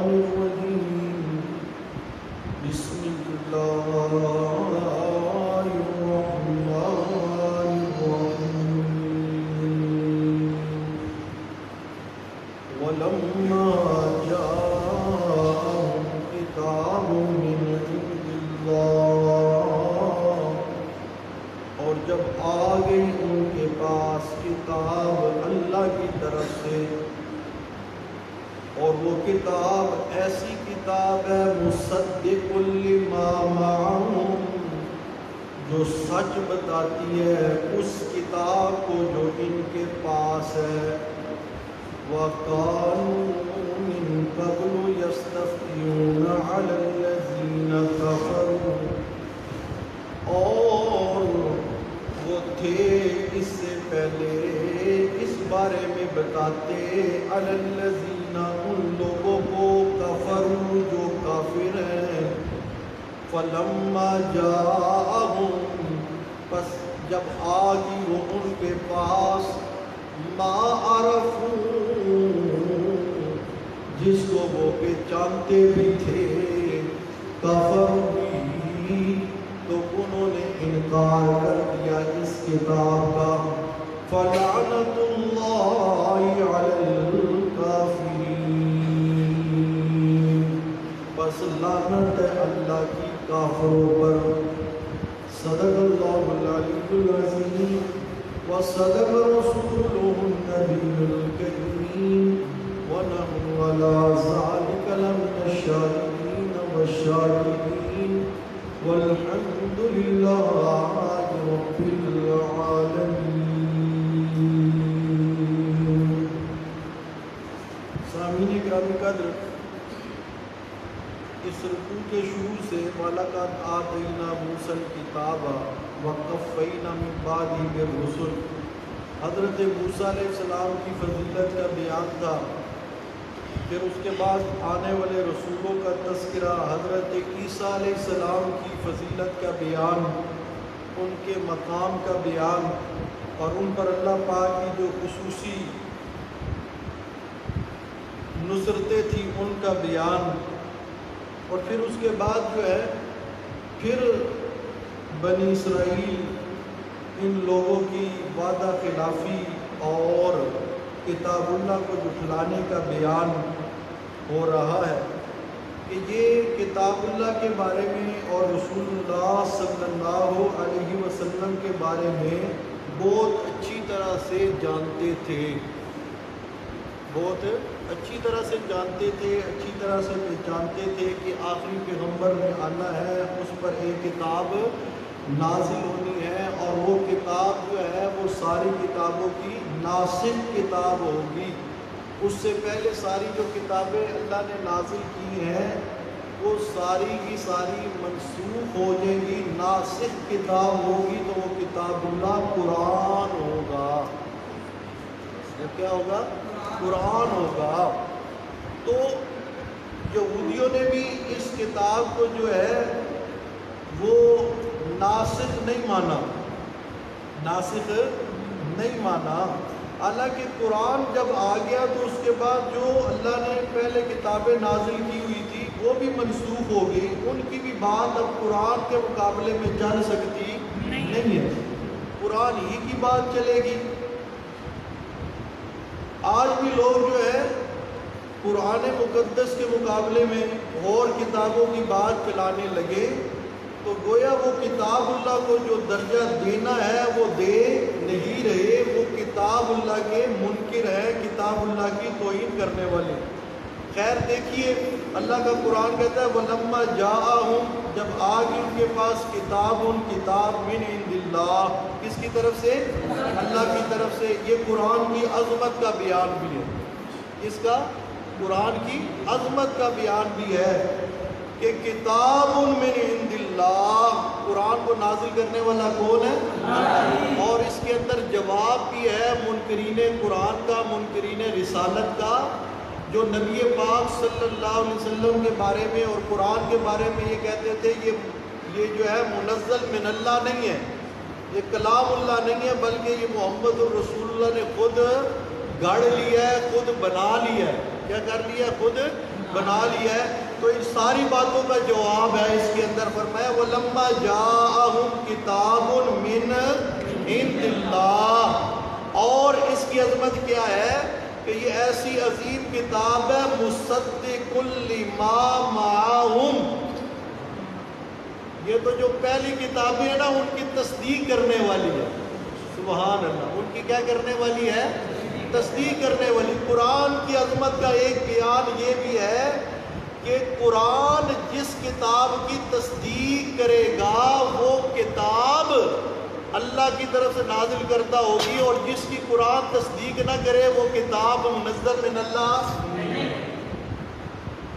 الرجيم بسم الله الرحمن الرحيم ولما جاءهم كتاب من عند الله اور جب آ گئی ان کے پاس کتاب اللہ کی طرف سے، اور وہ کتاب ایسی کتاب ہے مصدق لما معہم، جو سچ بتاتی ہے اس کتاب کو جو ان کے پاس ہے۔ وَقَالُوا مِن قَبْلُ يَسْتَفْتِحُونَ عَلَى الَّذِينَ كَفَرُوا، اور وہ تھے اس سے پہلے اس بارے میں بتاتے عَلَى الَّذِينَ، ان لوگوں کو کفروا جو کافر ہیں، فَلَمَّا جَاءَهُمْ، پس جب آگی وہ ان کے پاس، ما عرفوا، جس کو وہ پہچانتے بھی تھے، کفروا بھی، تو انہوں نے انکار کر دیا اس کتاب کا۔ فَلَعْنَةُ اللَّهِ عَلَى الْكَافِرِينَ، بس لعنت ہے اللہ کی کافروں پر۔ صدق اللہ العلی العظیم وصدق رسولہ النبی الکریم ونحن علی ذلک لمن الشاہدین والشاکرین والحمد للہ رب العالمین۔ سامعین کرام قدر، اس رکوع کے شروع سے وَلَقَدْ آتَيْنَا مُوسَى الْكِتَابَ وَقَفَّيْنَا مِن بَعْدِهِ بِالرُّسُلِ، حضرت موسیٰ علیہ السلام کی فضیلت کا بیان تھا، پھر اس کے بعد آنے والے رسولوں کا تذکرہ، حضرت عیسیٰ علیہ السلام کی فضیلت کا بیان، ان کے مقام کا بیان، اور ان پر اللہ پاک کی جو خصوصی نصرتیں تھیں ان کا بیان، اور پھر اس کے بعد جو ہے پھر بنی اسرائیل ان لوگوں کی وعدہ خلافی اور کتاب اللہ کو جھٹلانے کا بیان ہو رہا ہے کہ یہ کتاب اللہ کے بارے میں اور رسول اللہ صلی اللہ علیہ وسلم کے بارے میں بہت اچھی طرح سے جانتے تھے، بہت اچھی طرح سے جانتے تھے، اچھی طرح سے پہچانتے تھے کہ آخری پیغمبر میں آنا ہے، اس پر ایک کتاب نازل ہونی ہے، اور وہ کتاب جو ہے وہ ساری کتابوں کی ناسخ کتاب ہوگی۔ اس سے پہلے ساری جو کتابیں اللہ نے نازل کی ہیں وہ ساری کی ساری منسوخ ہو جائیں گی، ناسخ کتاب ہوگی تو وہ کتاب اللہ قرآن ہوگا۔ یہ کیا ہوگا؟ قرآن ہوگا۔ تو یہودیوں نے بھی اس کتاب کو جو ہے وہ ناسخ نہیں مانا، ناسخ نہیں مانا، حالانکہ قرآن جب آ گیا تو اس کے بعد جو اللہ نے پہلے کتابیں نازل کی ہوئی تھی وہ بھی منسوخ ہو گئی، ان کی بھی بات اب قرآن کے مقابلے میں چل سکتی نہیں ہے، قرآن ہی کی بات چلے گی۔ آج بھی لوگ جو ہے قرآن مقدس کے مقابلے میں اور کتابوں کی بات چلانے لگے تو گویا وہ کتاب اللہ کو جو درجہ دینا ہے وہ دے نہیں رہے، وہ کتاب اللہ کے منکر ہیں، کتاب اللہ کی توہین کرنے والے۔ خیر دیکھیے، اللہ کا قرآن کہتا ہے وَلَمَّا جَاءَهُمْ، جب آ گئی ان کے پاس کتاب مِنْ عِنْدِ اللَّهِ، کس کی طرف سے؟ اللہ کی طرف سے۔ یہ قرآن کی عظمت کا بیان بھی ہے، اس کا قرآن کی عظمت کا بیان بھی ہے کہ کتاب مِنْ عِنْدِ اللَّهِ، قرآن کو نازل کرنے والا کون ہے؟ اور اس کے اندر جواب بھی ہے منکرین قرآن کا، منکرین رسالت کا، جو نبی پاک صلی اللہ علیہ وسلم کے بارے میں اور قرآن کے بارے میں یہ کہتے تھے یہ جو ہے منزل من اللہ نہیں ہے، یہ کلام اللہ نہیں ہے، بلکہ یہ محمد الرسول اللہ نے خود گھڑ لیا ہے، خود بنا لیا ہے۔ کیا کر لیا ہے؟ خود بنا لیا ہے. تو ان ساری باتوں کا جواب ہے اس کے اندر. فرمایا وَلَمَّا جَاءَهُمْ كِتَابٌ مِّنْ عِنْدِ اللَّهِ. اور اس کی عظمت کیا ہے کہ یہ ایسی عظیم کتاب ہے مُصَدِّقٌ لِّمَا مَعَهُمْ. یہ تو جو پہلی کتابیں ہیں نا ان کی تصدیق کرنے والی ہے. سبحان اللہ. ان کی کیا کرنے والی ہے؟ تصدیق کرنے والی. قرآن کی عظمت کا ایک بیان یہ بھی ہے کہ قرآن جس کتاب کی تصدیق کرے گا وہ کتاب اللہ کی طرف سے نازل کردہ ہوگی، اور جس کی قرآن تصدیق نہ کرے وہ کتاب منزل من اللہ.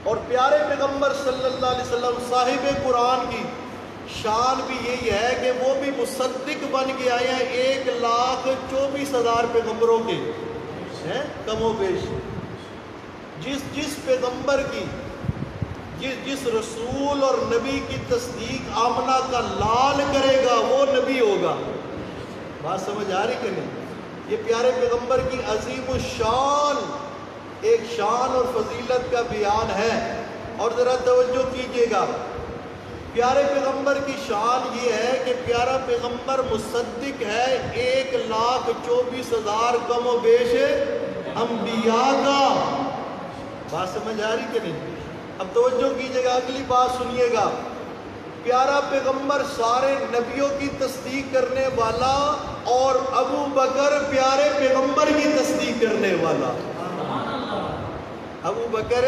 اور پیارے پیغمبر صلی اللہ علیہ وسلم صاحب قرآن کی شان بھی یہی ہے کہ وہ بھی مصدق بن کے آئے ہیں 1,24,000 پیغمبروں کے کم و بیش. جس پیغمبر کی جس رسول اور نبی کی تصدیق آمنہ کا لال کرے گا وہ نبی ہوگا. بات سمجھ آ رہی کہ نہیں؟ یہ پیارے پیغمبر کی عظیم الشان ایک شان اور فضیلت کا بیان ہے. اور ذرا توجہ کیجئے گا، پیارے پیغمبر کی شان یہ ہے کہ پیارا پیغمبر مصدق ہے 1,24,000 کم و بیش انبیاء کا. بات سمجھ آ رہی کہ نہیں؟ اب توجہ کیجئے گا، اگلی بات سنیے گا. پیارا پیغمبر سارے نبیوں کی تصدیق کرنے والا اور ابو بکر پیارے پیغمبر کی تصدیق کرنے والا. ابو بکر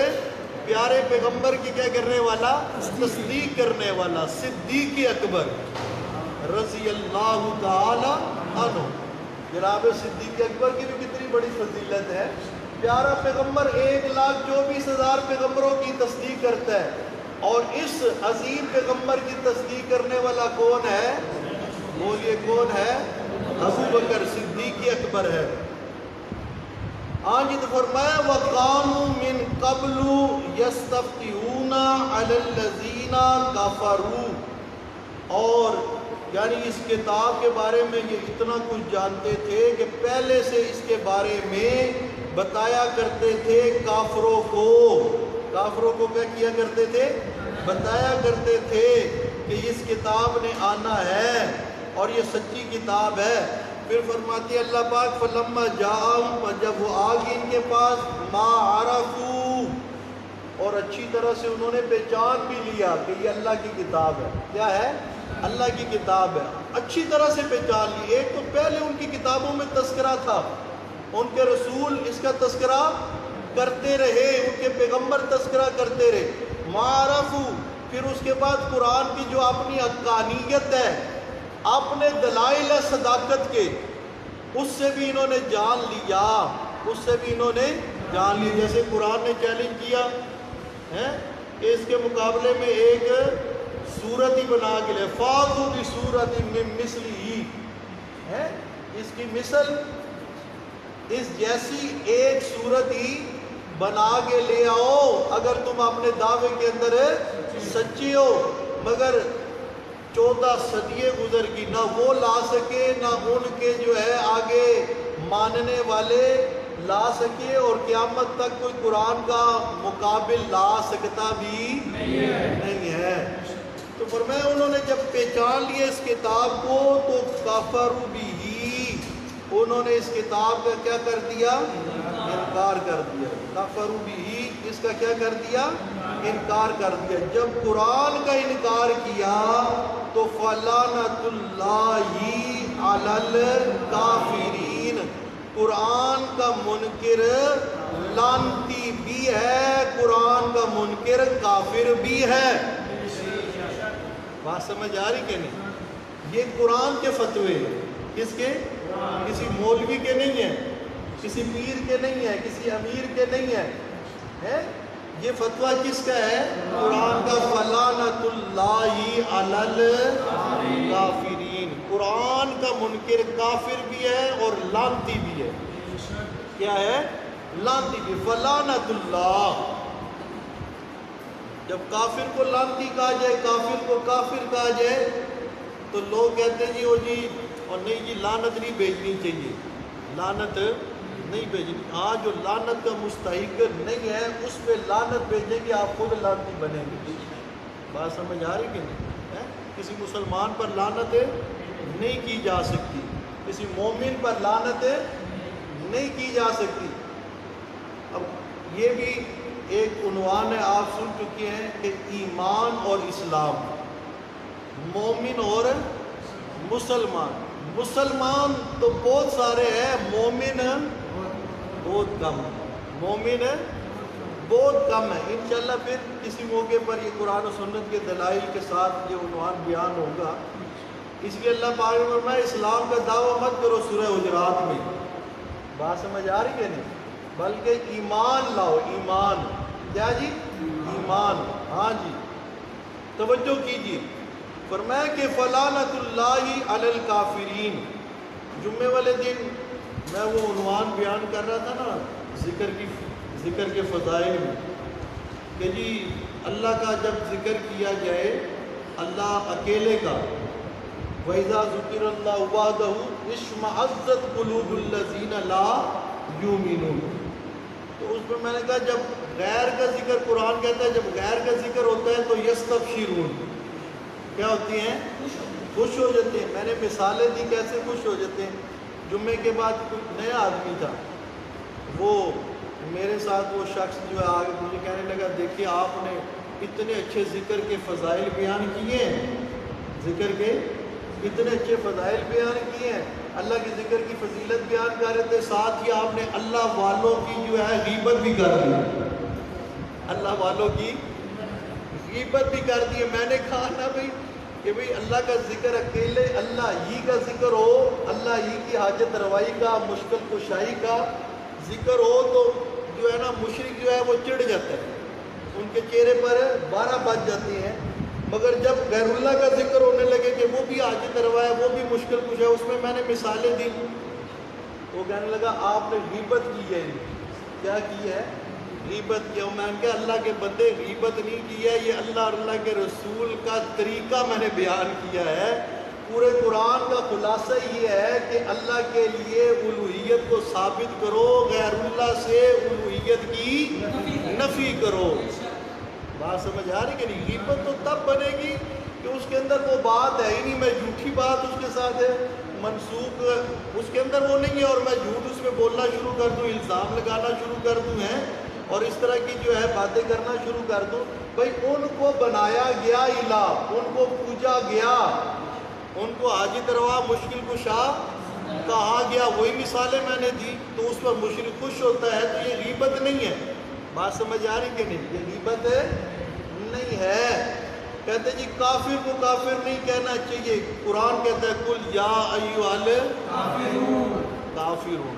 پیارے پیغمبر کی کیا کرنے والا؟ تصدیق کرنے والا. صدیق اکبر رضی اللہ تعالی عنہ. جناب صدیق اکبر کی بھی کتنی بڑی فضیلت ہے. پیارا پیغمبر 1,24,000 پیغمبروں کی تصدیق کرتا ہے، اور اس عظیم پیغمبر کی تصدیق کرنے والا کون ہے؟ بولیے کون ہے؟ ابو بکر صدیق اکبر ہے. آج تو فرمایا وَقَانُوا مِن قَبْلُ يَسْتَفْتِحُونَ عَلَى الَّذِينَ كَفَرُوا. اور یعنی اس کتاب کے بارے میں یہ اتنا کچھ جانتے تھے کہ پہلے سے اس کے بارے میں بتایا کرتے تھے کافروں کو. کافروں کو کیا کیا کرتے تھے؟ بتایا کرتے تھے کہ اس کتاب نے آنا ہے اور یہ سچی کتاب ہے. پھر فرماتی اللہ پاک فَلَمَّا جَاءَهُمْ، جب وہ آ گئی ان کے پاس مَا عَرَفُوا، اور اچھی طرح سے انہوں نے پہچان بھی لیا کہ یہ اللہ کی کتاب ہے. کیا ہے؟ اللہ کی کتاب ہے. اچھی طرح سے پہچان لی. ایک تو پہلے ان کی کتابوں میں تذکرہ تھا، ان کے رسول اس کا تذکرہ کرتے رہے، ان کے پیغمبر تذکرہ کرتے رہے. معرفو. پھر اس کے بعد قرآن کی جو اپنی حقانیت ہے، اپنے دلائل صداقت کے، اس سے بھی انہوں نے جان لیا. اس سے بھی انہوں نے جان لی. جیسے قرآن نے چیلنج کیا کہ اس کے مقابلے میں ایک صورت ہی بنا کے لے فَأْتُوا بِصُورَةٍ مِّن مِّثْلِهِ، اس کی مثل اس جیسی ایک صورت ہی بنا کے لے آؤ اگر تم اپنے دعوے کے اندر سچے ہو. مگر 14 صدیے گزر گئی، نہ وہ لا سکے نہ ان کے جو ہے آگے ماننے والے لا سکے، اور قیامت تک کوئی قرآن کا مقابل لا سکتا بھی نہیں ہے. تو فرمایا انہوں نے جب پہچان لیا اس کتاب کو تو کافروا بہ، انہوں نے اس کتاب کا کیا کر دیا؟ انکار کر دیا. کافروا بہ، اس کا کیا کر دیا؟ انکار کر دیا. جب قرآن کا انکار کیا تو فَلَعْنَةُ اللَّهِ عَلَى الْكَافِرِينَ، قرآن کا منکر لعنتی بھی ہے، قرآن کا منکر کافر بھی ہے. بات سمجھ آ رہی کہ نہیں؟ یہ قرآن کے فتوے کس کے؟ کسی مولوی کے نہیں ہیں، کسی پیر کے نہیں ہیں، کسی امیر کے نہیں ہیں. یہ فتویٰ کس کا ہے؟ قرآن کا. فَلَعْنَةُ اللَّهِ عَلَى الْكَافِرِينَ، قرآن کا منکر کافر بھی ہے اور لعنتی بھی ہے. کیا ہے؟ لعنتی بھی. فَلَعْنَةُ اللَّهِ، جب کافر کو لعنتی کہا جائے، کافر کو کافر کہا جائے تو لوگ کہتے ہیں جی او جی، اور نہیں جی لعنت نہیں بھیجنی چاہیے، لعنت نہیں بھیجنی. ہاں جو لعنت کا مستحق نہیں ہے اس پہ لعنت بھیجیں گے, آپ خود لعنتی بنیں گے. بات سمجھ آ رہی کہ نہیں؟ کسی مسلمان پر لعنت نہیں کی جا سکتی, کسی مومن پر لعنت نہیں کی جا سکتی. اب یہ بھی ایک عنوان ہے, آپ سن چکے ہیں کہ ایمان اور اسلام, مومن اور مسلمان. مسلمان تو بہت سارے ہیں, مومن بہت کم ہے, مومن بہت کم ہے. انشاءاللہ پھر کسی موقع پر یہ قرآن و سنت کے دلائل کے ساتھ یہ عنوان بیان ہوگا. اس لیے اللہ پاک نے فرمایا اسلام کا دعویٰ مت کرو سورہ حجرات میں. بات سمجھ آ رہی ہے نہیں؟ بلکہ ایمان لاؤ. ایمان کیا جی؟ ایمان. ہاں جی توجہ کیجیے. فرمایا کہ فلعنت اللہ علی الکافرین. جمعے والے دن میں وہ عنوان بیان کر رہا تھا نا ذکر کے فضائل میں, کہ جی اللہ کا جب ذکر کیا جائے, اللہ اکیلے کا, وَإِذَا ذُكِرَ اللَّهُ وَحْدَهُ اشْمَأَزَّتْ قُلُوبُ الَّذِينَ لَا يُؤْمِنُونَ. تو اس میں نے کہا جب غیر کا ذکر قرآن کہتا ہے, جب غیر کا ذکر ہوتا ہے تو یستبشرون کیا ہوتی ہیں؟ خوش ہو جاتے ہیں. میں نے مثالیں دی کیسے خوش ہو جاتے ہیں. جمعے کے بعد کوئی نیا آدمی تھا, وہ میرے ساتھ وہ شخص جو ہے آگے مجھے کہنے لگا دیکھیے آپ نے اتنے اچھے ذکر کے فضائل بیان کیے ہیں, ذکر کے اتنے اچھے فضائل بیان کیے ہیں, اللہ کے ذکر کی فضیلت بیان کر رہے تھے, ساتھ ہی آپ نے اللہ والوں کی جو ہے غیبت بھی کر دی, اللہ والوں کی غیبت بھی کر دی. میں نے کہا نا بھائی کہ بھئی اللہ کا ذکر اکیلے اللہ ہی کا ذکر ہو, اللہ ہی کی حاجت روائی کا, مشکل کشائی کا ذکر ہو تو جو ہے نا مشرک جو ہے وہ چڑ جاتا ہے, ان کے چہرے پر 12 بج جاتے ہیں. مگر جب غیر اللہ کا ذکر ہونے لگے کہ وہ بھی حاجت روا ہے, وہ بھی مشکل کشا ہے, اس میں نے مثالیں دی. وہ کہنے لگا آپ نے غیبت کی ہے. کیا کی ہے؟ غیبت کیا. میں نے کہا اللہ کے بندے غیبت نہیں کی ہے, یہ اللہ اور اللہ کے رسول کا طریقہ میں نے بیان کیا ہے. پورے قرآن کا خلاصہ یہ ہے کہ اللہ کے لیے الوہیت کو ثابت کرو, غیر اللہ سے الوہیت کی نفی کرو. بات سمجھ آ رہی کہ نہیں؟ غیبت تو تب بنے گی کہ اس کے اندر وہ بات ہے ہی نہیں, میں جھوٹی بات اس کے ساتھ ہے منسوخ, اس کے اندر وہ نہیں ہے اور میں جھوٹ اس میں بولنا شروع کر دوں, الزام لگانا شروع کر دوں ہیں اور اس طرح کی جو ہے باتیں کرنا شروع کر دوں. بھائی ان کو بنایا گیا الہ, ان کو پوجا گیا, ان کو حاجت روا مشکل کشا کہا گیا, وہی مثالیں میں نے دی, تو اس پر مشرک خوش ہوتا ہے تو یہ غیبت نہیں ہے. بات سمجھ آ رہی کہ نہیں؟ یہ غیبت نہیں ہے. کہتے جی کافر کو کافر نہیں کہنا چاہیے. قرآن کہتا ہے قل یا ایھا الکافرون,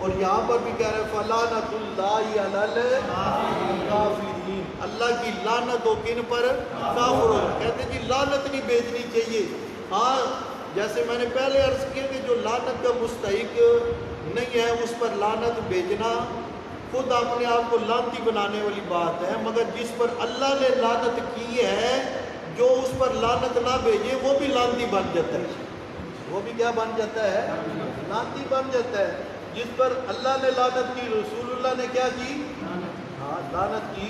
اور یہاں پر بھی کہہ رہے ہیں فلعنت اللہ علی الکافرین, اللہ کی لعنت ہو کن پر؟ کافروں. کہتے ہیں جی لعنت نہیں بھیجنی چاہیے. ہاں جیسے میں نے پہلے عرض کیا کہ جو لعنت کا مستحق نہیں ہے اس پر لعنت بھیجنا خود اپنے آپ کو لعنتی بنانے والی بات ہے, مگر جس پر اللہ نے لعنت کی ہے جو اس پر لعنت نہ بھیجے وہ بھی لعنتی بن جاتا ہے. وہ بھی کیا بن جاتا ہے؟ لعنتی بن جاتا ہے. جس پر اللہ نے لعنت کی, رسول اللہ نے کیا کی؟ ہاں لعنت کی.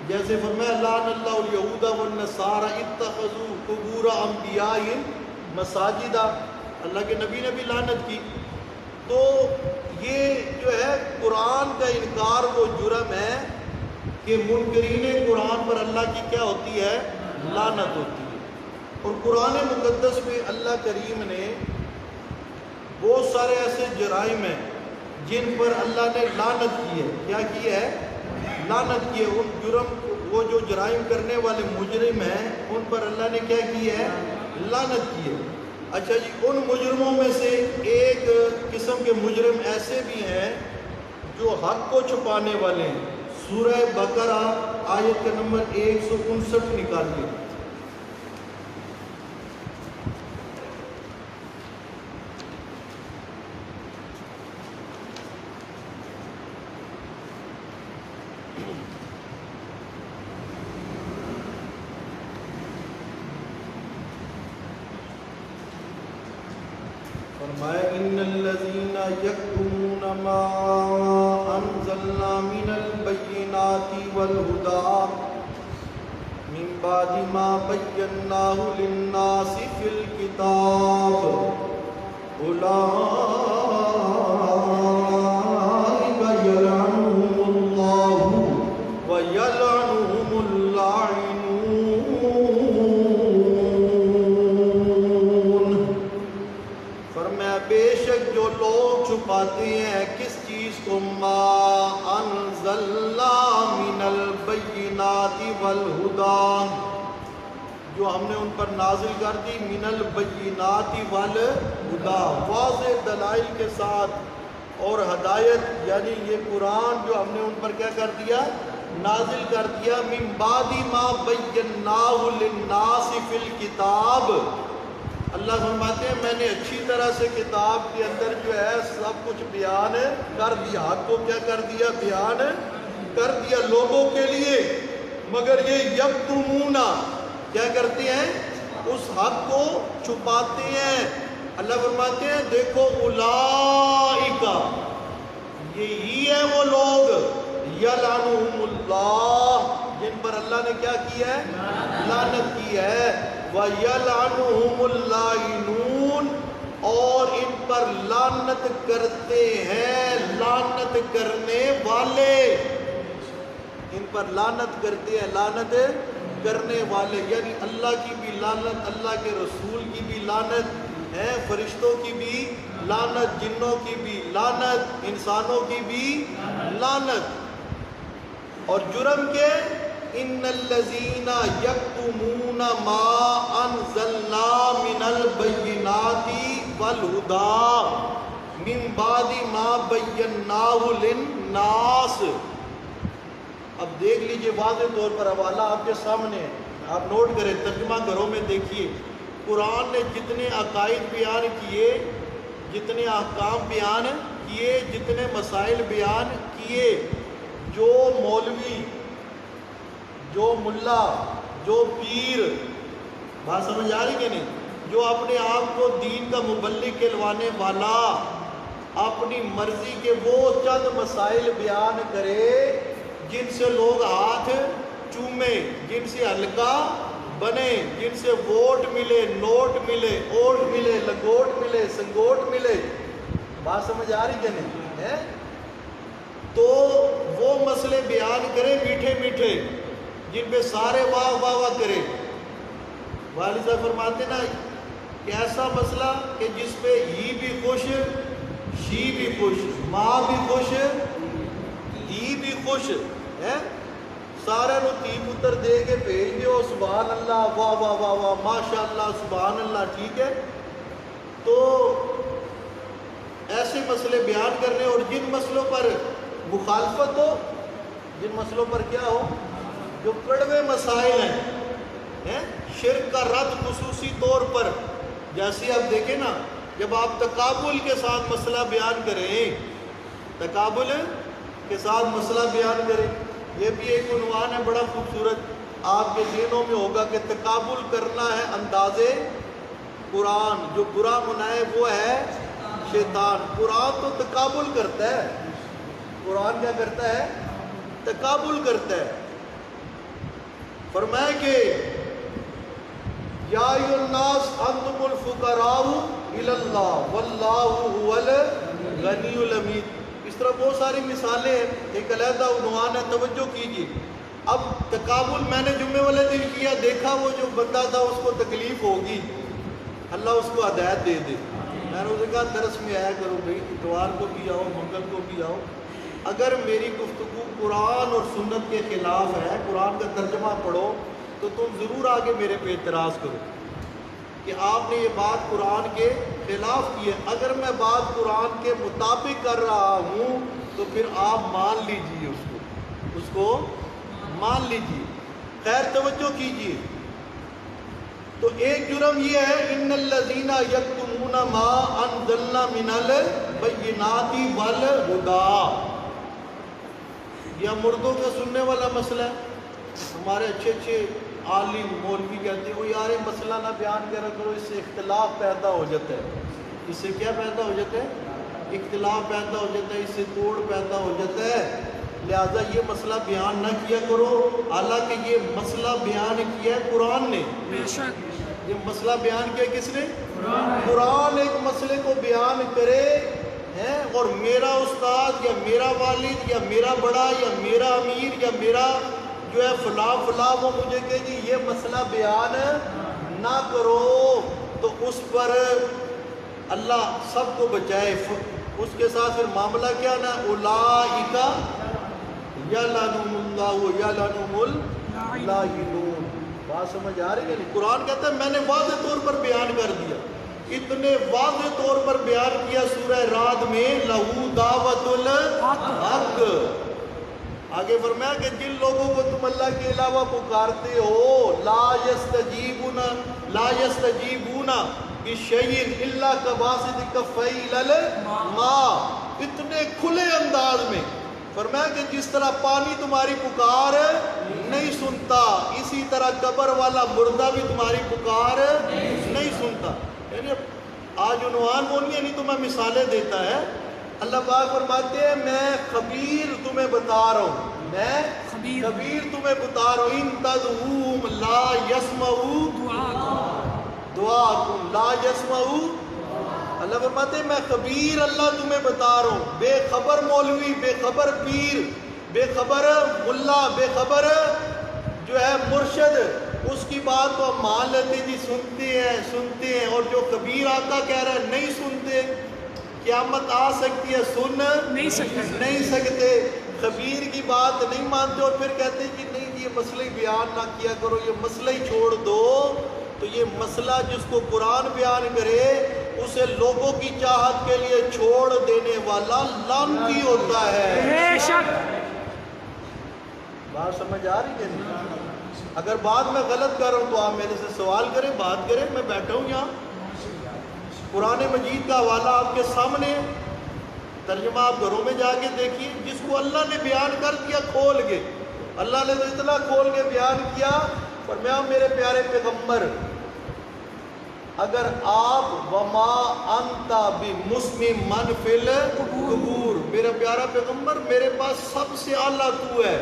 جیسے فرمایا لعن اللہ الیہود والنصارى اتخذوا قبور انبیاء مساجدا, اللہ کے نبی نے بھی لعنت کی. تو یہ جو ہے قرآن کا انکار وہ جرم ہے کہ منکرین قرآن پر اللہ کی کیا ہوتی ہے؟ لعنت ہوتی ہے. اور قرآن مقدس میں اللہ کریم نے بہت سارے ایسے جرائم ہیں جن پر اللہ نے لعنت کی ہے. کیا کی ہے؟ لعنت کی ہے. ان جرم وہ جو جرائم کرنے والے مجرم ہیں ان پر اللہ نے کیا کی ہے؟ لعنت کی ہے. اچھا جی, ان مجرموں میں سے ایک قسم کے مجرم ایسے بھی ہیں جو حق کو چھپانے والے ہیں. سورہ بقرہ آیت کا نمبر 159 نکالیے. فرمایا ان الذین یکتمون ما انزلنا من البينات والهدى من بعد ما بيناه للناس في الكتاب أولئك يلعنهم الله ويلعنهم اللاعنون. فرمایا بے شک جو لوگ چھپاتے ہیں کس چیز کو، ما انزلنا من البینات والہدی، جو ہم نے ان پر نازل کر دی، من البینات والہدی، واضح دلائل کے ساتھ اور ہدایت، یعنی یہ قرآن جو ہم نے ان پر کیا کر دیا، نازل کر دیا. من بعد ما بیناہ للناس فی الکتاب، اللہ فرماتے ہیں میں نے اچھی طرح سے کتاب کے اندر جو ہے سب کچھ بیان کر دیا، حق کو کیا کر دیا، بیان کر دیا لوگوں کے لیے، مگر یہ یکتمون کیا کرتے ہیں، اس حق کو چھپاتے ہیں. اللہ فرماتے ہیں دیکھو اولئک، یہی ہے وہ لوگ، یلعنہم اللہ، جن پر اللہ نے کیا کیا ہے، لعنت کی ہے، وَيَلْعَنُهُمُ اللَّاعِنُونَ، اور ان پر لعنت کرتے ہیں لعنت کرنے والے، ان پر لعنت کرتے ہیں لعنت کرنے والے، یعنی اللہ کی بھی لعنت، اللہ کے رسول کی بھی لعنت ہے، فرشتوں کی بھی لعنت، جنوں کی بھی لعنت، انسانوں کی بھی لعنت. اور جرم کے ان الذین یکتمون ما انزلنا من البینات والہدی من بعد ما بیناہ للناس. اب دیکھ لیجئے واضح طور پر حوالہ آپ کے سامنے ہے، آپ نوٹ کریں، ترجمہ گھروں میں دیکھیے. قرآن نے جتنے عقائد بیان کیے، جتنے احکام بیان کیے، جتنے مسائل بیان کیے، جو مولوی، جو ملا، جو پیر، بات سمجھ آ رہی کہ نہیں، جو اپنے آپ کو دین کا مبلغ کہلوانے والا اپنی مرضی کے وہ چند مسائل بیان کرے جن سے لوگ ہاتھ چومے، جن سے حلقہ بنے، جن سے ووٹ ملے، نوٹ ملے، اوٹ ملے، لنگوٹ ملے، سنگوٹ ملے، بات سمجھ آ رہی کہ نہیں ہے، تو وہ مسئلے بیان کرے میٹھے میٹھے جن پہ سارے واہ واہ واہ کرے. والد صاحب فرماتے نا کہ ایسا مسئلہ کہ جس پہ ہی بھی خوش، شی بھی خوش، ماں بھی خوش، دی بھی خوش ہے، سارے نو تی پتر دے کے بھیج دیو، سبحان اللہ، واہ واہ واہ واہ، ماشاء اللہ، سبحان اللہ، ٹھیک ہے. تو ایسے مسئلے بیان کرنے، اور جن مسئلوں پر مخالفت ہو، جن مسئلوں پر کیا ہو، جو کڑوے مسائل ہیں، شرک کا رد خصوصی طور پر، جیسے آپ دیکھیں نا، جب آپ تقابل کے ساتھ مسئلہ بیان کریں، تقابل کے ساتھ مسئلہ بیان کریں، یہ بھی ایک عنوان ہے بڑا خوبصورت، آپ کے ذہنوں میں ہوگا کہ تقابل کرنا ہے انداز قرآن، جو برا منائے وہ ہے شیطان. قرآن تو تقابل کرتا ہے، قرآن کیا کرتا ہے، تقابل کرتا ہے. فرمایا کہ یا ایھا الناس انتم الفقراء الی اللہ واللہ هو الغنی الحمید. اس طرح بہت ساری مثالیں ہیں، ایک علیحدہ عنوان ہے، توجہ کیجیے. اب تقابل میں نے جمعے والے دن کیا، دیکھا وہ جو بندہ تھا اس کو تکلیف ہوگی، اللہ اس کو ہدایت دے دے. میں نے اسے کہا درس میں آیا کرو بھائی، اتوار کو بھی آؤ، منگل کو بھی آؤ. اگر میری گفتگو قرآن اور سنت کے خلاف ہے، قرآن کا ترجمہ پڑھو، تو تم ضرور آگے میرے پہ اعتراض کرو کہ آپ نے یہ بات قرآن کے خلاف کی ہے. اگر میں بات قرآن کے مطابق کر رہا ہوں تو پھر آپ مان لیجئے، اس کو مان لیجئے. خیر توجہ کیجئے. تو ایک جرم یہ ہے ان الذین یکتمون ما انزلنا من البینات والہدی. یہ مردوں کا سننے والا مسئلہ ہے. ہمارے اچھے اچھے عالم مولوی کہتے ہیں وہ یار مسئلہ نہ بیان کرا کرو، اس سے اختلاف پیدا ہو جاتا ہے. اس سے کیا پیدا ہو جاتا ہے؟ اختلاف پیدا ہو جاتا ہے، اس سے توڑ پیدا ہو جاتا ہے، لہٰذا یہ مسئلہ بیان نہ کیا کرو، حالانکہ یہ مسئلہ بیان کیا ہے قرآن نے۔ یہ مسئلہ بیان کیا کس نے؟ قرآن ایک مسئلے کو بیان کرے ہیں اور میرا استاد یا میرا والد یا میرا بڑا یا میرا امیر یا میرا جو ہے فلاں فلاں وہ مجھے کہ جی یہ مسئلہ بیان نہ کرو، تو اس پر اللہ سب کو بچائے۔ اس کے ساتھ پھر معاملہ کیا نا، اولئک یلعنہم اللہ یلعنہم اللاعنون۔ بات سمجھ آ رہی ہے؟ قرآن کہتا ہے میں نے واضح طور پر بیان کر دیا، اتنے واضح طور پر بیان کیا سورہ رعد میں، لہو دعوت الحق۔ آگے فرمایا کہ جن لوگوں کو تم اللہ کے علاوہ پکارتے ہو، لا یستجیبون بشیء الا کباسط کفیہ الی الماء، اتنے کھلے انداز میں فرمایا کہ جس طرح پانی تمہاری پکار نہیں سنتا، اسی طرح قبر والا مردہ بھی تمہاری پکار نہیں سنتا۔ یعنی آج عنوان وہ نہیں ہے، نہیں تو میں مثالیں دیتا ہے۔ اللہ پاک فرماتے ہیں میں خبیر تمہیں بتا رہا ہوں، میں خبیر تمہیں بتا رہا ہوں، ان تدعوہم لا یسمعوا دعاکم لا یسمعوا۔ اللہ فرماتے ہیں میں خبیر اللہ تمہیں بتا رہا ہوں، بے خبر مولوی، بے خبر پیر، بے خبر ملا، بے خبر جو ہے مرشد، اس کی بات کو ہم مان لیتے جی سنتے ہیں، اور جو خبیر آقا کہہ رہا ہے نہیں سنتے۔ قیامت آ سکتی ہے، سن نہیں سکتے، خبیر کی بات نہیں مانتے، اور پھر کہتے ہیں کہ نہیں یہ مسئلہ بیان نہ کیا کرو، یہ مسئلہ ہی چھوڑ دو۔ تو یہ مسئلہ جس کو قرآن بیان کرے اسے لوگوں کی چاہت کے لیے چھوڑ دینے والا لعنتی ہوتا ہے۔ بے شک بات سمجھ آ رہی ہے نہیں؟ اگر بات میں غلط کر رہا ہوں تو آپ میرے سے سوال کریں، بات کریں، میں بیٹھا ہوں یہاں۔ قرآن مجید کا حوالہ آپ کے سامنے، ترجمہ آپ گھروں میں جا کے دیکھیے، جس کو اللہ نے بیان کر دیا کھول کے، اللہ نے تو اتنا کھول کے بیان کیا، فرمایا میرے پیارے پیغمبر اگر آپ وما انت بمسمع من فی القبور، میرا پیارا پیغمبر میرے پاس سب سے اعلیٰ تو ہے،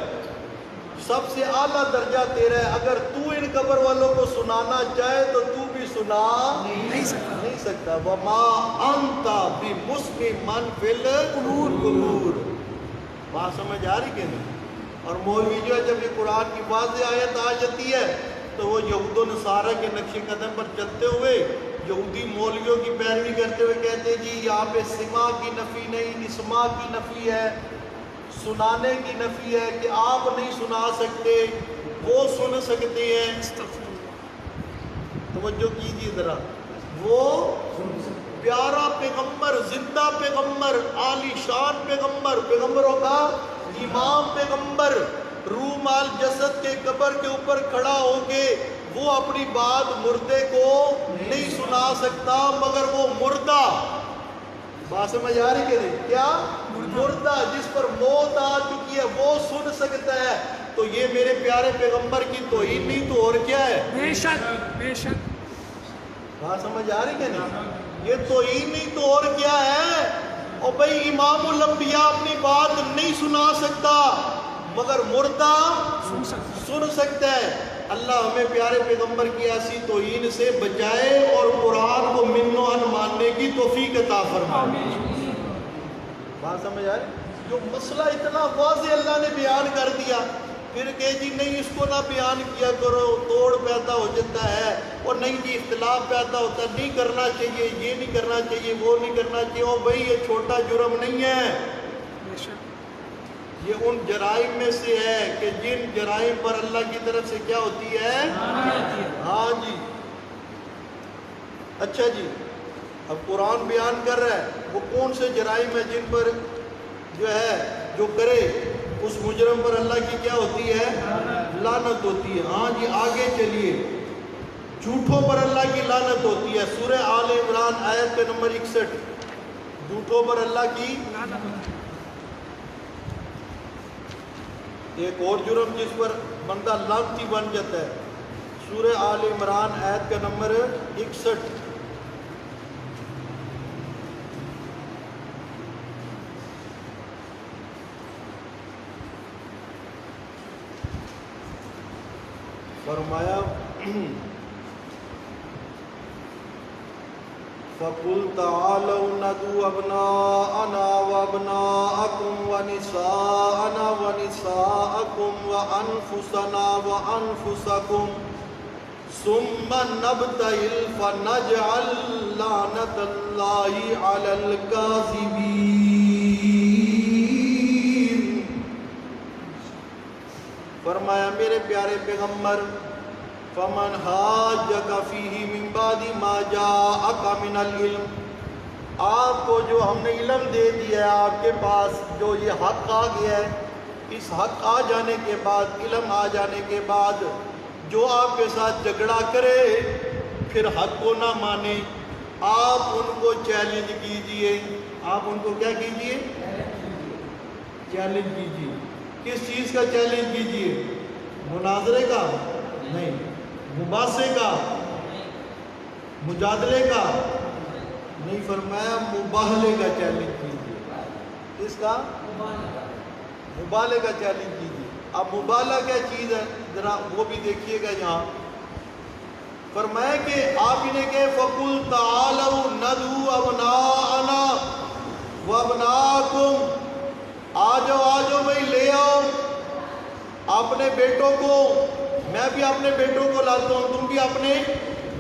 سب سے اعلیٰ درجہ تیرا ہے، اگر تو ان قبر والوں کو سنانا چاہے تو تو بھی سنا نہیں سکتا۔ وما انت بمسمع من فی القبور۔ بات سمجھ آ رہی کہ نہیں؟ اور مولوی جو ہے جب یہ قرآن کی واضح آیت آ جاتی ہے تو وہ یہود و نصارہ کے نقش قدم پر چلتے ہوئے یہودی مولویوں کی پیروی کرتے ہوئے کہتے جی یہاں پہ سما کی نفی نہیں، اسما کی نفی ہے، سنانے کی نفی ہے کہ آپ نہیں سنا سکتے، وہ سن سکتے ہیں۔ توجہ کیجیے ذرا، وہ پیارا پیغمبر، زندہ پیغمبر، عالی شان پیغمبر، پیغمبروں کا امام پیغمبر، روح مال جسد کے قبر کے اوپر کھڑا ہو کے وہ اپنی بات مردے کو نہیں سنا سکتا، مگر وہ مردہ، بات سمجھ آ رہی کہ نہیں؟ کیا مردہ جس پر موت آ چکی ہے وہ سن سکتا ہے، تو یہ میرے پیارے پیغمبر کی توہین نہیں تو اور کیا ہے؟ بے شک بے شک۔ بات سمجھ آ رہی کہ نہیں؟ یہ توہین نہیں تو اور کیا ہے؟ اور بھئی امام الانبیاء اپنی بات نہیں سنا سکتا مگر مردہ سن سکتا ہے۔ اللہ ہمیں پیارے پیغمبر کی ایسی توہین سے بچائے اور قرآن کو من و ان ماننے کی توفیق عطا فرمائے۔ بات سمجھ آئے؟ جو مسئلہ اتنا واضح اللہ نے بیان کر دیا، پھر کہ جی نہیں اس کو نہ بیان کیا کرو، توڑ پیدا ہو جاتا ہے، اور نہیں جی اختلاف پیدا ہوتا ہے، نہیں کرنا چاہیے، یہ نہیں کرنا چاہیے، وہ نہیں کرنا چاہیے۔ او بھائی یہ چھوٹا جرم نہیں ہے، یہ ان جرائم میں سے ہے کہ جن جرائم پر اللہ کی طرف سے کیا ہوتی ہے؟ ہاں جی۔ اچھا جی، اب قرآن بیان کر رہا ہے وہ کون سے جرائم ہے جن پر جو ہے جو کرے اس مجرم پر اللہ کی کیا ہوتی ہے؟ لعنت ہوتی ہے۔ ہاں جی آگے چلیے، جھوٹوں پر اللہ کی لعنت ہوتی ہے۔ سورہ آل عمران آیت کے نمبر 61، جھوٹوں پر اللہ کی لعنت۔ ایک اور جرم جس پر بندہ لعنتی بن جاتا ہے، سورہ آل عمران آیت کا نمبر 61، فرمایا فَقُلْ تَعَالَوْا نَدْعُ أَبْنَاءَنَا وَأَبْنَاءَكُمْ وَنِسَاءَنَا وَنِسَاءَكُمْ وَأَنفُسَنَا وَأَنفُسَكُمْ ثُمَّ نَبْتَهِلْ فَنَجْعَلْ لَعْنَتَ اللَّهِ عَلَى الْكَاذِبِينَ۔ فرمایا میرے پیارے پیغمبر فَمَنْ حَاجَّكَ فِيهِ مِنْ بَعْدِ مَا جَاءَكَ مِنَ الْعِلْمِ، آپ کو جو ہم نے علم دے دیا ہے، آپ کے پاس جو یہ حق آ گیا ہے، اس حق آ جانے کے بعد، علم آ جانے کے بعد جو آپ کے ساتھ جھگڑا کرے پھر حق کو نہ مانے، آپ ان کو چیلنج کیجئے۔ آپ ان کو کیا کیجئے؟ چیلنج کیجئے۔ کس چیز کا چیلنج کیجئے؟ مناظرے کا نہیں، مباحثے کا، مجادلے کا نہیں، فرمایا مباہلے کا چیلنج کیجئے۔ کس کا؟ مباہلے کا چیلنج کیجئے۔ اب مباہلہ کیا چیز ہے ذرا وہ بھی دیکھیے گا یہاں۔ فرمایا کہ آپ انہیں کہے فَقُلْ تَعَالَوْا نَدْعُ أَبْنَاءَنَا وَأَبْنَاءَكُمْ، آ جاؤ بھائی لے آؤ اپنے بیٹوں کو، میں بھی اپنے بیٹوں کو لاتا ہوں، تم بھی اپنے،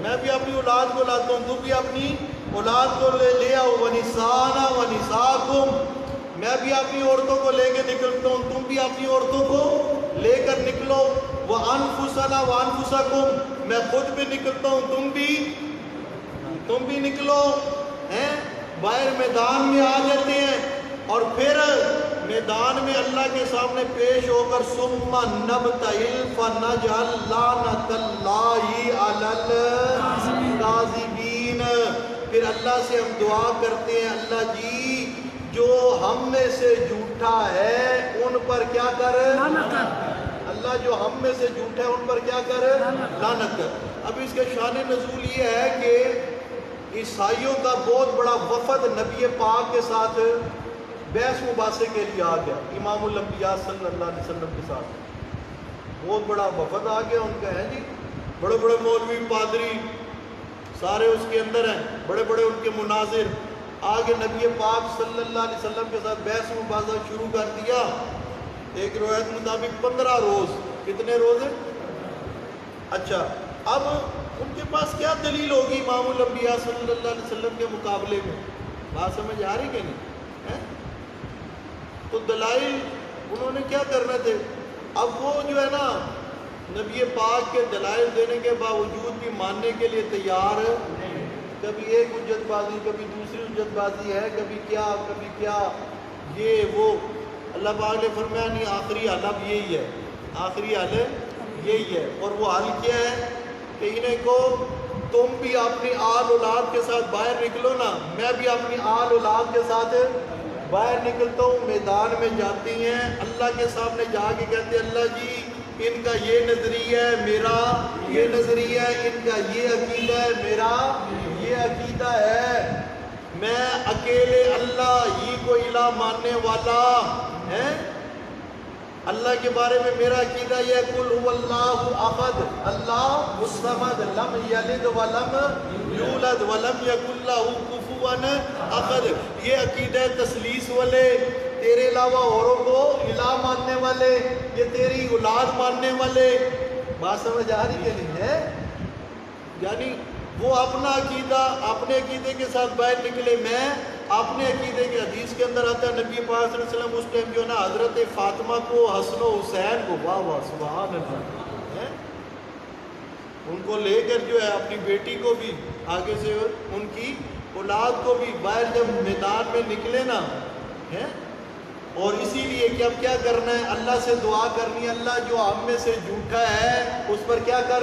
میں بھی اپنی اولاد کو لاتا ہوں، تم بھی اپنی اولاد کو لے آؤ، وَنِسَاءَنَا وَنِسَاءَكُمْ، میں بھی اپنی عورتوں کو لے کے نکلتا ہوں، تم بھی اپنی عورتوں کو لے کر نکلو، وَأَنفُسَنَا وَأَنفُسَكُمْ، میں خود بھی نکلتا ہوں، تم بھی نکلو، ہیں باہر میدان میں آ جاتے ہیں، اور پھر میدان میں اللہ کے سامنے پیش ہو کر ثُمَّ نَبْتَهِلْ فَنَجْعَلْ لَعْنَتَ اللَّهِ عَلَى الْكَاذِبِينَ، پھر اللہ سے ہم دعا کرتے ہیں اللہ جی جو ہم میں سے جھوٹا ہے ان پر کیا کر، اللہ جو ہم میں سے جھوٹا ہے ان پر کیا کر، لعنت کر۔ اب اس کے شان نزول یہ ہے کہ عیسائیوں کا بہت بڑا وفد نبی پاک کے ساتھ بحث مباحثے کے لیے آ گیا، امام الانبیاء صلی اللہ علیہ وسلم کے ساتھ بہت بڑا وفد آ گیا ان کا، ہے جی بڑے بڑے مولوی پادری سارے اس کے اندر ہیں، بڑے بڑے ان کے مناظر، آگے نبی پاک صلی اللہ علیہ وسلم کے ساتھ بحث مباحثہ شروع کر دیا۔ ایک روایت مطابق 15 روز، کتنے روز ہیں؟ اچھا اب ان کے پاس کیا دلیل ہوگی امام الانبیاء صلی اللہ علیہ وسلم کے مقابلے میں؟ بات سمجھ آ رہی کہ نہیں؟ تو دلائل انہوں نے کیا کرنا تھے؟ اب وہ جو ہے نا نبی پاک کے دلائل دینے کے باوجود بھی ماننے کے لیے تیار، کبھی ایک حجت بازی، کبھی دوسری حجت بازی ہے، کبھی کیا یہ وہ۔ اللہ پاک نے فرمایا نہیں، آخری حل اب یہی ہے، آخری حل یہی ہے، اور وہ حل کیا ہے کہ انہیں کو تم بھی اپنی آل اولاد کے ساتھ باہر نکلو نا، میں بھی اپنی آل اولاد کے ساتھ باہر نکلتا ہوں، میدان میں جاتی ہیں، اللہ کے سامنے جا کے کہتے ہیں اللہ جی ان کا یہ نظریہ ہے، میرا یہ نظریہ ہے، ان کا یہ عقیدہ ہے، میرا یہ عقیدہ ہے، میں اکیلے اللہ ہی کو الہ ماننے والا ہے، اللہ کے بارے میں میرا عقیدہ یہ قل هو اللہ احد اللہ الصمد لم یلد ولم یولد ولم یکن لہ کفوا احد، یہ عقیدہ تثلیث والے، تیرے علاوہ اوروں کو الہ ماننے والے، یہ تیری اولاد ماننے والے، بات سمجھ آ رہی کہ نہیں ہے؟ یعنی وہ اپنا عقیدہ اپنے عقیدے کے ساتھ باہر نکلے، میں اپنے عقیدے کے، حدیث کے اندر آتا ہے نبی پاک صلی اللہ علیہ وسلم اس ٹائم جو نا حضرت فاطمہ کو، حسن و حسین کو، واہ واہ سبحان اللہ، ان کو لے کر جو ہے اپنی بیٹی کو بھی، آگے سے ان کی اولاد کو بھی باہر جب میدان میں نکلے نا، اور اسی لیے کہ اب کیا کرنا ہے، اللہ سے دعا کرنی ہے اللہ جو ہم میں سے جھوٹا ہے اس پر کیا کر،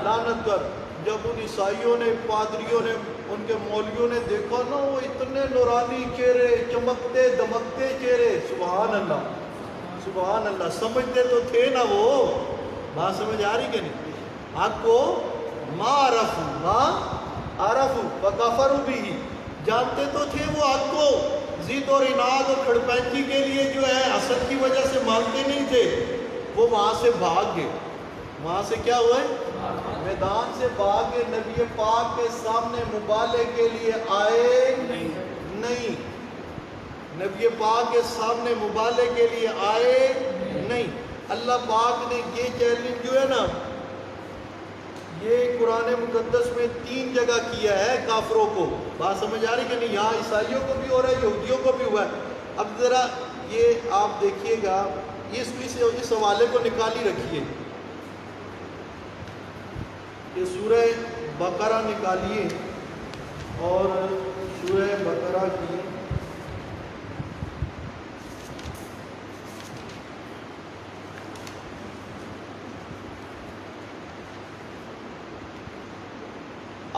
لعنت کر۔ جب ان عیسائیوں نے، پادریوں نے، ان کے مولویوں نے دیکھا نا وہ اتنے نورانی چہرے، چمکتے دمکتے چہرے، سبحان اللہ سبحان اللہ، سمجھتے تو تھے نا وہ، بات سمجھ آ رہی کہ نہیں؟ حق کو ما عرفوا فکفروا بھی، جانتے تو تھے وہ حق کو، ضد اور اناد اور کھڑپینچی کے لیے جو ہے حسد کی وجہ سے مانتے نہیں تھے، وہ وہاں سے بھاگ گئے، وہاں سے کیا ہوئے؟ میدان سے بھاگ کے نبی پاک کے سامنے مبالغے کے لیے آئے نہیں، نبی پاک کے سامنے مبالغے کے لیے آئے نہیں۔ اللہ پاک نے یہ چیلنج جو ہے نا، یہ قرآن مقدس میں 3 جگہ کیا ہے کافروں کو۔ بات سمجھ آ رہی کہ نہیں؟ یہاں عیسائیوں کو بھی ہو رہا ہے، یہودیوں کو بھی ہوا ہے۔ اب ذرا یہ آپ دیکھیے گا، اس حوالے کو نکال ہی رکھیے، یہ سورہ بقرہ نکالیے اور سورہ بقرہ کی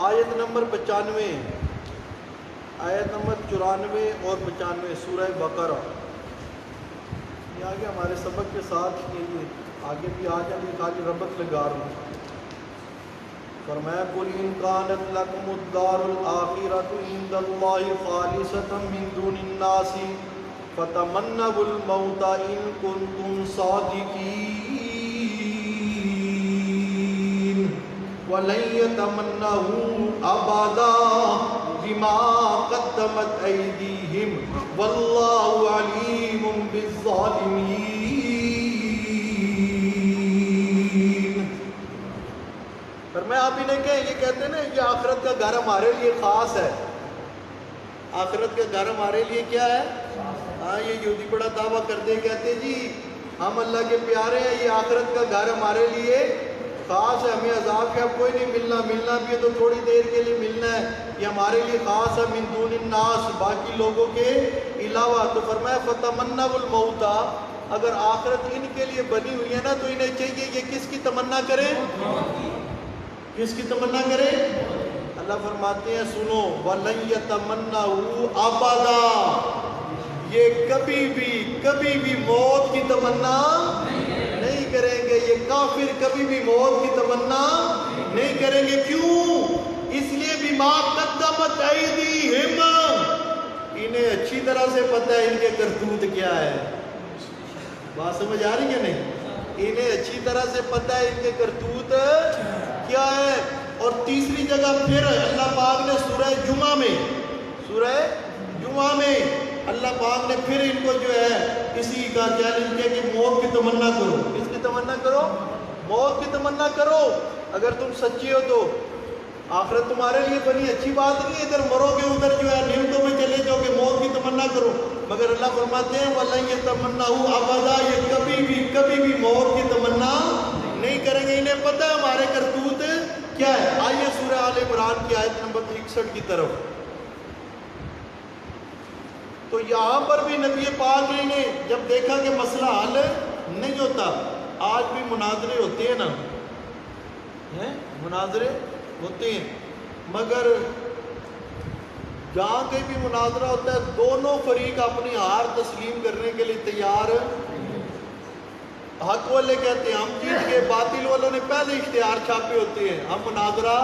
آیت نمبر 95، آیت نمبر 94 اور 95 سورہ بقرہ۔ یہ آگے ہمارے سبق کے ساتھ یہ آگے بھی آ جائے، خالی ربط لگا رہا ہوں۔ فرمایا قُلْ إِنْ كَانَتْ لَكُمُ الدَّارُ الْآخِرَةُ عِنْدَ اللَّهِ خَالِصَةً مِنْ دُونِ النَّاسِ فَتَمَنَّوُا الْمَوْتَ إِنْ كُنْتُمْ صَادِقِينَ وَلَنْ يَتَمَنَّوْهُ أَبَدًا بِمَا قَدَّمَتْ أَيْدِيهِمْ وَاللَّهُ عَلِيمٌ بِالظَّالِمِينَ۔ فرمایا آپ انہیں کہیں، یہ کہتے ہیں نا یہ آخرت کا گھر ہمارے لیے خاص ہے، آخرت کا گھر ہمارے لیے کیا ہے؟ ہاں، یہ یہودی بڑا دعویٰ کرتے کہتے جی ہم اللہ کے پیارے ہیں، یہ آخرت کا گھر ہمارے لیے خاص ہے، ہمیں عذاب کا کوئی نہیں ملنا، ملنا بھی ہے تو تھوڑی دیر کے لیے ملنا ہے، یہ ہمارے لیے خاص ہے من دون الناس، باقی لوگوں کے علاوہ۔ تو فرمایا فتمنوا الموت، اگر آخرت ان کے لیے بنی ہوئی ہے نا تو انہیں چاہیے یہ کس کی تمنا کریں؟ کس کی تمنا کریں؟ اللہ فرماتے ہیں سنو، وَلَنْ يَتَمَنَّهُ أَبَدًا، یہ کبھی بھی موت کی تمنا نہیں کریں گے، یہ کافر کبھی بھی موت کی تمنا نہیں کریں گے۔ کیوں؟ اس لیے بِمَا قَدَّمَتْ أَيْدِيهِمْ، انہیں اچھی طرح سے پتہ ہے ان کے کرتوت کیا ہے۔ بات سمجھ آ رہی ہے نہیں؟ انہیں اچھی طرح سے پتہ ہے ان کے کرتوت کیا ہے۔ اور تیسری جگہ پھر اللہ پاک نے سورہ جمعہ میں اللہ پاک نے پھر ان کو جو ہے اسی کا چیلنج کیا کہ موت کی تمنا کرو۔ کس کی تمنا کرو؟ موت کی تمنا کرو، اگر تم سچے ہو تو آخرت تمہارے لیے بنی، اچھی بات نہیں ہے ادھر مرو گے ادھر جو ہے نعمتوں میں چلے جاؤ گے، موت کی تمنا کرو۔ مگر اللہ فرماتے ہیں وَلَنْ يَتَمَنَّهُ أَبَدًا، یہ کبھی بھی موت کی تمنا نہیں کریں گے، انہیں پتہ ہے ہمارے کرتوت کیا ہے۔ آئیے سورہ آل عمران کی آیت نمبر 61 کی طرف۔ تو یہاں پر بھی نبی پاک نے جب دیکھا کہ مسئلہ حل نہیں ہوتا، آج بھی مناظرے ہوتے ہیں نا، مناظرے ہوتے ہیں، مگر جہاں کہیں بھی مناظرہ ہوتا ہے دونوں فریق اپنی ہار تسلیم کرنے کے لیے تیار، حق والے کہتے ہیں ہم جیت کے، باطل والوں نے پہلے اشتہار چھاپے ہوتے ہیں ہم مناظرہ،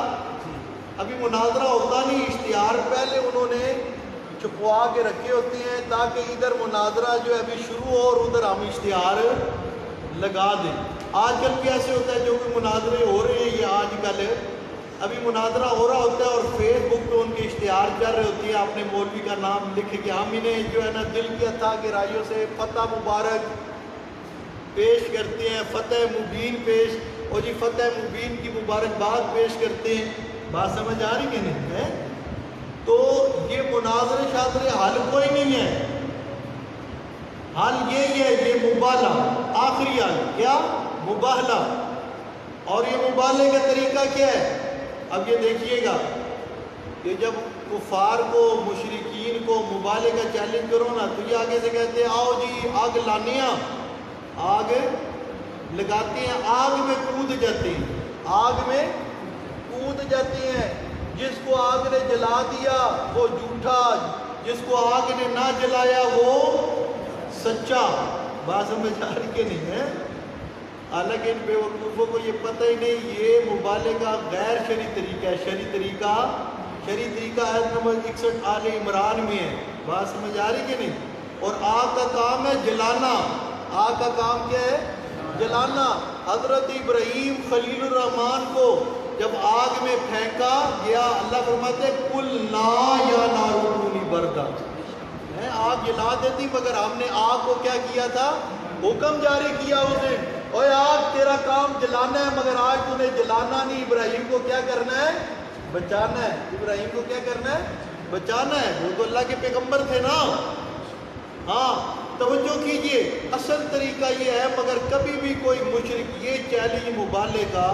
ابھی مناظرہ ہوتا نہیں، اشتہار پہلے انہوں نے چھپوا کے رکھے ہوتے ہیں تاکہ ادھر مناظرہ جو ہے ابھی شروع ہو اور ادھر ہم اشتہار لگا دیں۔ آج کل بھی ایسے ہوتا ہے، جو کہ مناظرے ہو رہے ہیں یہ آج کل ابھی مناظرہ ہو رہا ہوتا ہے اور فیس بک پہ ان کے اشتہار چل رہے ہوتی ہیں، اپنے مولوی کا نام لکھ کے ہم انہیں جو ہے نا دل کی اتھا گہرائیوں سے فتح مبارک پیش کرتے ہیں، فتح مبین پیش، اور جی فتح مبین کی مبارکباد پیش کرتے ہیں۔ بات سمجھ آ رہی کہ نہیں ہے؟ تو یہ مناظرے شاظرے حل کوئی نہیں ہے، حل یہ ہے، یہ مبالہ، آخری حل کیا؟ مباہلہ۔ اور یہ مبالے کا طریقہ کیا ہے؟ اب یہ دیکھیے گا کہ جب کفار کو، مشرکین کو مبالے کا چیلنج کرو نا تو یہ آگے سے کہتے ہیں آؤ جی آگ لانے، آگ لگاتے ہیں، آگ میں کود جاتے ہیں، آگ میں کود جاتے ہیں۔ جس کو آگ نے جلا دیا وہ جھوٹا، جس کو آگ نے نہ جلایا وہ سچا۔ بات سمجھ آ رہی کہ نہیں ہے؟ حالانکہ ان بے وقوفوں کو یہ پتہ ہی نہیں یہ مبالے کا غیر شرعی طریقہ ہے، شرعی طریقہ آیت نمبر 61 آل عمران میں ہے۔ بات سمجھ آ رہی کہ نہیں؟ اور آگ کا کام ہے جلانا، آگ کا کام کیا ہے؟ جلانا۔ حضرت ابراہیم خلیل الرحمان کو جب آگ میں پھینکا گیا، اللہ فرماتے قُلْنَا يَا نَارُ كُونِي بَرْدًا، آگ جلا دیتی، مگر ہم نے آگ کو کیا کیا تھا؟ حکم جاری کیا اسے، اوے آگ تیرا کام جلانا ہے، مگر آج تو نے جلانا نہیں، ابراہیم کو کیا کرنا ہے؟ بچانا ہے۔ ابراہیم کو کیا کرنا ہے؟ بچانا ہے۔ وہ تو اللہ کے پیغمبر تھے نا۔ ہاں توجہ کیجئے، اصل طریقہ یہ ہے، مگر کبھی بھی کوئی مشرک یہ چیلنج مبالغے کا،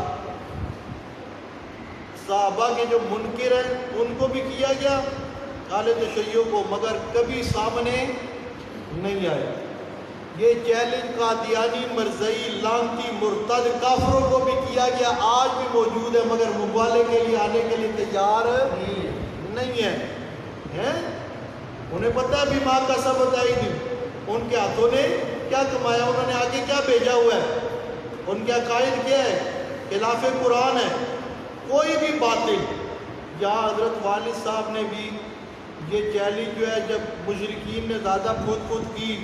صحابہ کے جو منکر ہیں ان کو بھی کیا گیا، اہل تشیع کو، مگر کبھی سامنے نہیں آئے۔ یہ چیلنج قادیانی، مرزئی، لعنتی، مرتد کافروں کو بھی کیا گیا، آج بھی موجود ہے، مگر مبالغے کے لیے آنے کے لیے تیار نہیں ہے۔ انہیں پتہ ہے بھی ماں کا سب بتائی دی، ان کے ہاتھوں نے کیا کمایا، انہوں نے آگے کیا بھیجا ہوا ہے، ان کے عقائد کیا ہے، خلاف قرآن ہے۔ کوئی بھی باطل، یہاں حضرت والد صاحب نے بھی یہ چیلنج جو ہے، جب مشرکین نے زیادہ خود کی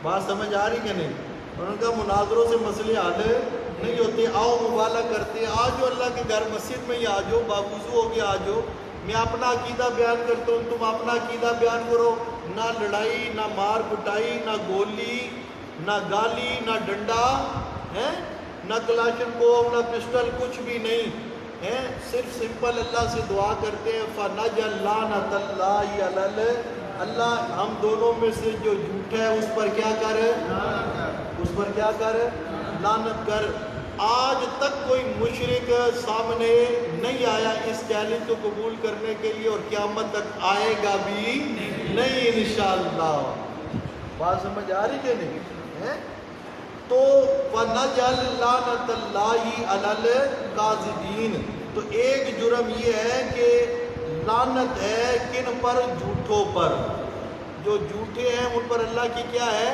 بات سمجھ آ رہی کہ نہیں، انہوں نے کہا مناظروں سے مسئلے حل نہیں ہوتے، آؤ مبالغہ کرتے، آ جاؤ اللہ کے گھر مسجد میں ہی آ جاؤ، باوضو ہو کے آ جاؤ، میں اپنا عقیدہ بیان کرتا ہوں، تم اپنا عقیدہ بیان کرو، نہ لڑائی، نہ مار کٹائی، نہ گولی، نہ گالی، نہ ڈنڈا، نہ کلاشن کوف، نہ پسٹل، کچھ بھی نہیں، صرف سمپل اللہ سے دعا کرتے ہیں، فَنَجَلْ لَعْنَةَ اللَّهِ عَلَى اللہ ہم دونوں میں سے جو جھوٹ ہے اس پر کیا کر، اس پر کیا کر، لعنت کر۔ آج تک کوئی مشرک سامنے نہیں آیا اس چیلنج کو قبول کرنے کے لیے، اور قیامت تک آئے گا بھی نہیں انشاءاللہ۔ بات سمجھ آ رہی کہ نہیں؟ تو وَنَجْعَلْ لَعْنَةَ اللَّهِ عَلَى الْكَاذِبِينَ، تو ایک جرم یہ ہے کہ لعنت ہے کن پر؟ جھوٹوں پر، جو جھوٹے ہیں ان پر اللہ کی کیا ہے؟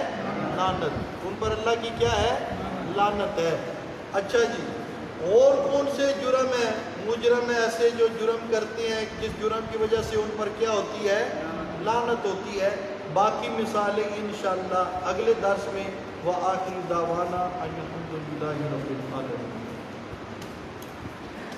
لعنت، ان پر اللہ کی کیا ہے؟ لعنت ہے۔ اچھا جی، اور کون سے جرم ہیں؟ مجرم ایسے جو جرم کرتے ہیں جس جرم کی وجہ سے ان پر کیا ہوتی ہے؟ لعنت ہوتی ہے۔ باقی مثالیں انشاءاللہ اگلے درس میں۔ وآخر دعوانا ان الحمد للہ رب العالمین۔